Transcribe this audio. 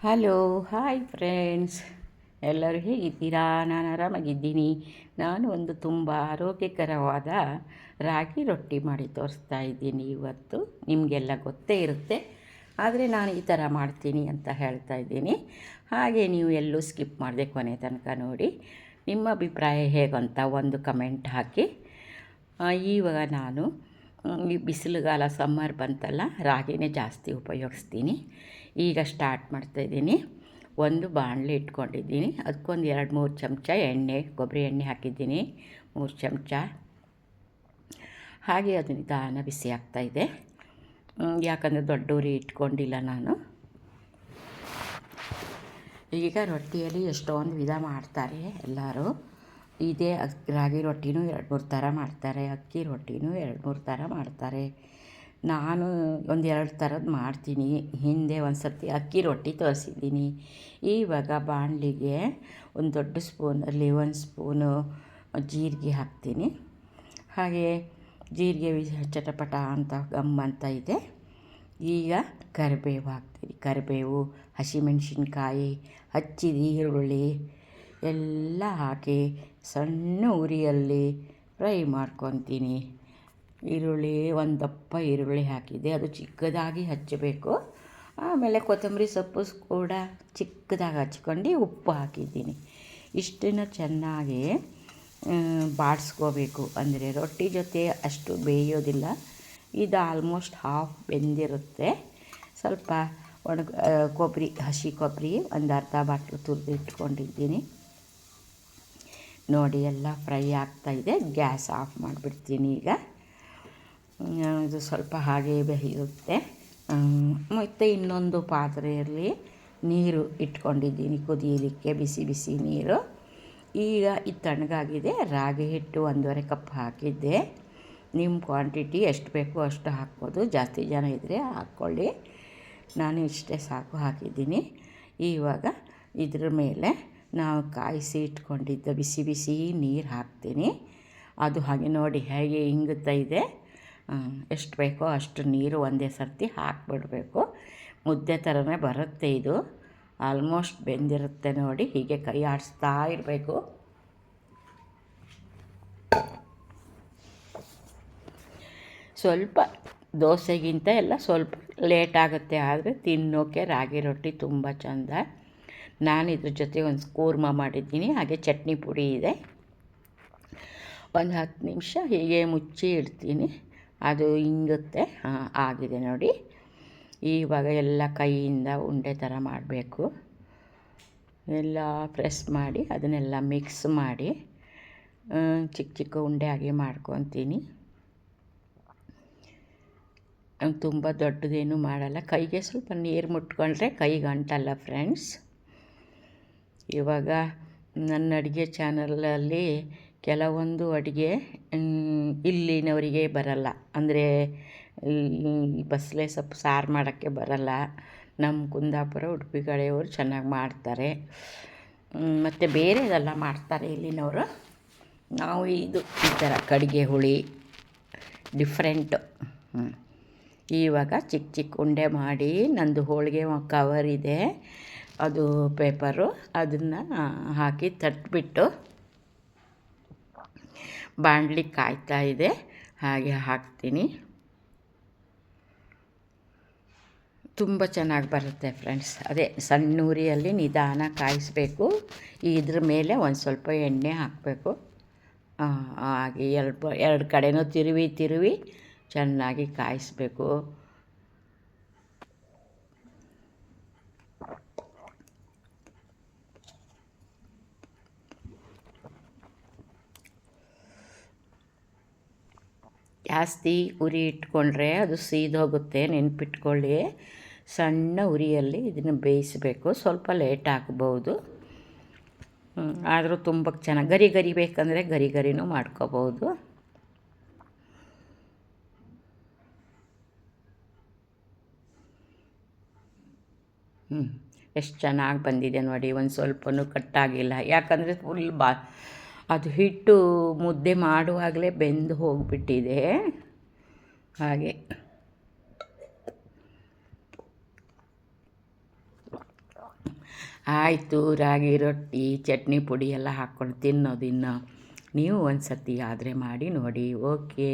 Hello hi friends, ಎಲ್ಲರೂ ಹೇಗಿದ್ದೀರಾ? ನಾನು ಆರಾಮಾಗಿದ್ದೀನಿ. ನಾನು ಒಂದು ತುಂಬ ಆರೋಗ್ಯಕರವಾದ ರಾಗಿ ರೊಟ್ಟಿ ಮಾಡಿ ತೋರಿಸ್ತಾ ಇದ್ದೀನಿ ಇವತ್ತು. ನಿಮಗೆಲ್ಲ ಗೊತ್ತೇ ಇರುತ್ತೆ, ಆದರೆ ನಾನು ಈ ಥರ ಮಾಡ್ತೀನಿ ಅಂತ ಹೇಳ್ತಾ ಇದ್ದೀನಿ. ಹಾಗೆ ನೀವು ಎಲ್ಲೂ ಸ್ಕಿಪ್ ಮಾಡದೆ ಕೊನೆ ತನಕ ನೋಡಿ. ನಿಮ್ಮ ಅಭಿಪ್ರಾಯ ಹೇಗಂತ ಒಂದು ಕಮೆಂಟ್ ಹಾಕಿ. ಇವಾಗ ನಾನು ಈ ಬಿಸಿಲುಗಾಲ ಸಮ್ಮರ್ ಬಂತಲ್ಲ, ರಾಗಿನೇ ಜಾಸ್ತಿ ಉಪಯೋಗಿಸ್ತೀನಿ. ಈಗ ಸ್ಟಾರ್ಟ್ ಮಾಡ್ತಾಯಿದ್ದೀನಿ. ಒಂದು ಬಾಣಲೆ ಇಟ್ಕೊಂಡಿದ್ದೀನಿ, ಅದಕ್ಕೊಂದು 2-3 ಚಮಚ ಎಣ್ಣೆ, ಕೊಬ್ಬರಿ ಎಣ್ಣೆ ಹಾಕಿದ್ದೀನಿ, 3 ಚಮಚ. ಹಾಗೆ ಅದು ನಿಧಾನ ಬಿಸಿ ಆಗ್ತಾಯಿದೆ, ಯಾಕಂದರೆ ದೊಡ್ಡ ಉರಿ ಇಟ್ಕೊಂಡಿಲ್ಲ ನಾನು. ಈಗ ರೊಟ್ಟಿಯಲ್ಲಿ ಎಷ್ಟೊಂದು ವಿಧ ಮಾಡ್ತಾರೆ ಎಲ್ಲರೂ. ಇದೇ ರಾಗಿ ರೊಟ್ಟಿನೂ 2-3 ಥರ ಮಾಡ್ತಾರೆ, ಅಕ್ಕಿ ರೊಟ್ಟಿನೂ 2-3 ಥರ ಮಾಡ್ತಾರೆ. ನಾನು ಒಂದು 2 ಥರದ್ದು ಮಾಡ್ತೀನಿ. ಹಿಂದೆ ಒಂದು ಸರ್ತಿ ಅಕ್ಕಿ ರೊಟ್ಟಿ ತೋರಿಸಿದ್ದೀನಿ. ಇವಾಗ ಬಾಣಲಿಗೆ ಒಂದು ದೊಡ್ಡ ಸ್ಪೂನಲ್ಲಿ 1 ಸ್ಪೂನು ಜೀರಿಗೆ ಹಾಕ್ತೀನಿ. ಹಾಗೆ ಜೀರಿಗೆ ಚಟಪಟ ಅಂತ ಗಮ್ ಅಂತ ಇದೆ. ಈಗ ಕರಿಬೇವು ಹಾಕ್ತೀನಿ. ಕರಿಬೇವು, ಹಸಿಮೆಣಸಿನ್ಕಾಯಿ, ಹಚ್ಚಿದ ಈರುಳ್ಳಿ ಎಲ್ಲ ಹಾಕಿ ಸಣ್ಣ ಉರಿಯಲ್ಲಿ ಫ್ರೈ ಮಾಡ್ಕೊತೀನಿ. ಈರುಳ್ಳಿ ಒಂದು ದಪ್ಪ ಈರುಳ್ಳಿ ಹಾಕಿದೆ, ಅದು ಚಿಕ್ಕದಾಗಿ ಹಚ್ಚಬೇಕು. ಆಮೇಲೆ ಕೊತ್ತಂಬರಿ ಸೊಪ್ಪು ಕೂಡ ಚಿಕ್ಕದಾಗಿ ಹಚ್ಕೊಂಡು ಉಪ್ಪು ಹಾಕಿದ್ದೀನಿ. ಇಷ್ಟನ್ನು ಚೆನ್ನಾಗಿ ಬಾಡಿಸ್ಕೋಬೇಕು. ಅಂದರೆ ರೊಟ್ಟಿ ಜೊತೆ ಅಷ್ಟು ಬೇಯೋದಿಲ್ಲ, ಇದು ಆಲ್ಮೋಸ್ಟ್ ಹಾಫ್ ಬೆಂದಿರುತ್ತೆ. ಸ್ವಲ್ಪ ಕೊಬ್ಬರಿ, ಹಸಿ ಕೊಬ್ಬರಿ ಒಂದು ಅರ್ಧ ಬಾಟ್ಲು ತುರಿದು ಇಟ್ಕೊಂಡಿದ್ದೀನಿ. ನೋಡಿ ಎಲ್ಲ ಫ್ರೈ ಆಗ್ತಾಯಿದೆ. ಗ್ಯಾಸ್ ಆಫ್ ಮಾಡಿಬಿಡ್ತೀನಿ. ಈಗ ಇದು ಸ್ವಲ್ಪ ಹಾಗೆ ಬೇಯುತ್ತೆ. ಮತ್ತು ಇನ್ನೊಂದು ಪಾತ್ರೆಯಲ್ಲಿ ನೀರು ಇಟ್ಕೊಂಡಿದ್ದೀನಿ ಕುದಿಯಲಿಕ್ಕೆ, ಬಿಸಿ ಬಿಸಿ ನೀರು. ಈಗ ಇದು ತಣ್ಣಗಾಗಿದೆ. ರಾಗಿ ಹಿಟ್ಟು 1.5 ಕಪ್ ಹಾಕಿದ್ದೆ. ನಿಮ್ಮ ಕ್ವಾಂಟಿಟಿ ಎಷ್ಟು ಬೇಕೋ ಅಷ್ಟು ಹಾಕ್ಬೋದು, ಜಾಸ್ತಿ ಜನ ಇದ್ದರೆ ಹಾಕ್ಕೊಳ್ಳಿ. ನಾನು ಇಷ್ಟೇ ಸಾಕು ಹಾಕಿದ್ದೀನಿ. ಇವಾಗ ಇದ್ರ ಮೇಲೆ ನಾವು ಕಾಯಿಸಿ ಇಟ್ಕೊಂಡಿದ್ದ ಬಿಸಿ ಬಿಸಿ ನೀರು ಹಾಕ್ತೀನಿ. ಅದು ಹಾಗೆ ನೋಡಿ ಹೇಗೆ ಇಂಗುತ್ತಾ ಇದೆ. ಎಷ್ಟು ಬೇಕೋ ಅಷ್ಟು ನೀರು ಒಂದೇ ಸರ್ತಿ ಹಾಕಿಬಿಡಬೇಕು. ಮುದ್ದೆ ಥರನೇ ಬರುತ್ತೆ ಇದು. ಆಲ್ಮೋಸ್ಟ್ ಬೆಂದಿರುತ್ತೆ ನೋಡಿ. ಹೀಗೆ ಕೈ ಆಡಿಸ್ತಾ ಇರಬೇಕು. ಸ್ವಲ್ಪ ದೋಸೆಗಿಂತ ಎಲ್ಲ ಸ್ವಲ್ಪ ಲೇಟ್ ಆಗುತ್ತೆ, ಆದರೆ ತಿನ್ನೋಕ್ಕೆ ರಾಗಿ ರೊಟ್ಟಿ ತುಂಬ ಚೆಂದ. ನಾನು ಇದ್ರ ಜೊತೆ ಒಂದು ಕೂರ್ಮ ಮಾಡಿದ್ದೀನಿ. ಹಾಗೆ ಚಟ್ನಿ ಪುಡಿ ಇದೆ. ಒಂದು 10 ನಿಮಿಷ ಹೀಗೆ ಮುಚ್ಚಿ ಇಡ್ತೀನಿ. ಅದು ಇಂಗುತ್ತೆ. ಆಗಿದೆ ನೋಡಿ. ಇವಾಗ ಎಲ್ಲ ಕೈಯಿಂದ ಉಂಡೆ ಥರ ಮಾಡಬೇಕು. ಎಲ್ಲ ಪ್ರೆಸ್ ಮಾಡಿ ಅದನ್ನೆಲ್ಲ ಮಿಕ್ಸ್ ಮಾಡಿ ಚಿಕ್ಕ ಚಿಕ್ಕ ಉಂಡೆ ಆಗಿ ಮಾಡ್ಕೊತೀನಿ. ತುಂಬ ದೊಡ್ಡದೇನು ಮಾಡಲ್ಲ. ಕೈಗೆ ಸ್ವಲ್ಪ ನೀರು ಮುಟ್ಕೊಂಡ್ರೆ ಕೈಗೆ ಅಂಟಲ್ಲ ಫ್ರೆಂಡ್ಸ್. ಇವಾಗ ನನ್ನ ಅಡುಗೆ ಚಾನಲಲ್ಲಿ ಕೆಲವೊಂದು ಅಡುಗೆ ಇಲ್ಲಿನವರಿಗೆ ಬರಲ್ಲ. ಅಂದರೆ ಈ ಬಸಳೆ ಸೊಪ್ಪು ಸಾರು ಮಾಡೋಕ್ಕೆ ಬರಲ್ಲ. ನಮ್ಮ ಕುಂದಾಪುರ, ಉಡುಪಿ ಕಡೆಯವರು ಚೆನ್ನಾಗಿ ಮಾಡ್ತಾರೆ. ಮತ್ತು ಬೇರೆದೆಲ್ಲ ಮಾಡ್ತಾರೆ ಇಲ್ಲಿನವರು. ನಾವು ಇದು ಈ ಥರ ಕಡಿಗೆ ಹುಳಿ ಡಿಫ್ರೆಂಟು. ಇವಾಗ ಚಿಕ್ಕ ಚಿಕ್ಕ ಉಂಡೆ ಮಾಡಿ, ನಂದು ಹೋಳಿಗೆ ಕವರ್ ಇದೆ, ಅದು ಪೇಪರು, ಅದನ್ನು ಹಾಕಿ ತಟ್ಬಿಟ್ಟು ಬಾಣಲಿ ಕಾಯ್ತಾ ಇದೆ, ಹಾಗೆ ಹಾಕ್ತೀನಿ. ತುಂಬ ಚೆನ್ನಾಗಿ ಬರುತ್ತೆ ಫ್ರೆಂಡ್ಸ್. ಅದೇ ಸಣ್ಣ ಉರಿಯಲ್ಲಿ ನಿಧಾನ ಕಾಯಿಸಬೇಕು. ಇದ್ರ ಮೇಲೆ ಒಂದು ಸ್ವಲ್ಪ ಎಣ್ಣೆ ಹಾಕಬೇಕು. ಹಾಗೆ ಎರಡು ಕಡೆನೂ ತಿರುವಿ ಚೆನ್ನಾಗಿ ಕಾಯಿಸಬೇಕು. ಜಾಸ್ತಿ ಉರಿ ಇಟ್ಕೊಂಡ್ರೆ ಅದು ಸೀದೋಗುತ್ತೆ, ನೆನ್ಪಿಟ್ಕೊಳ್ಳಿ. ಸಣ್ಣ ಉರಿಯಲ್ಲಿ ಇದನ್ನು ಬೇಯಿಸಬೇಕು. ಸ್ವಲ್ಪ ಲೇಟ್ ಆಗ್ಬೋದು, ಆದರೂ ತುಂಬ ಚೆನ್ನಾಗಿ ಗರಿ ಗರಿ ಬೇಕಂದರೆ ಗರಿ ಗರಿನೂ ಮಾಡ್ಕೋಬೋದು. ಎಷ್ಟು ಚೆನ್ನಾಗಿ ಬಂದಿದೆ ನೋಡಿ. ಒಂದು ಸ್ವಲ್ಪನೂ ಕಟ್ಟಾಗಿಲ್ಲ, ಯಾಕಂದರೆ ಫುಲ್ ಅದು ಹಿಟ್ಟು ಮುದ್ದೆ ಮಾಡುವಾಗಲೇ ಬೆಂದು ಹೋಗಿಬಿಟ್ಟಿದೆ. ಹಾಗೆ ಆಯಿತು, ರಾಗಿ ರೊಟ್ಟಿ ಚಟ್ನಿ ಪುಡಿ ಎಲ್ಲ ಹಾಕ್ಕೊಂಡು ತಿನ್ನೋದು ಇನ್ನು. ನೀವು ಒಂದು ಸತಿ ಆದರೆ ಮಾಡಿ ನೋಡಿ. ಓಕೆ.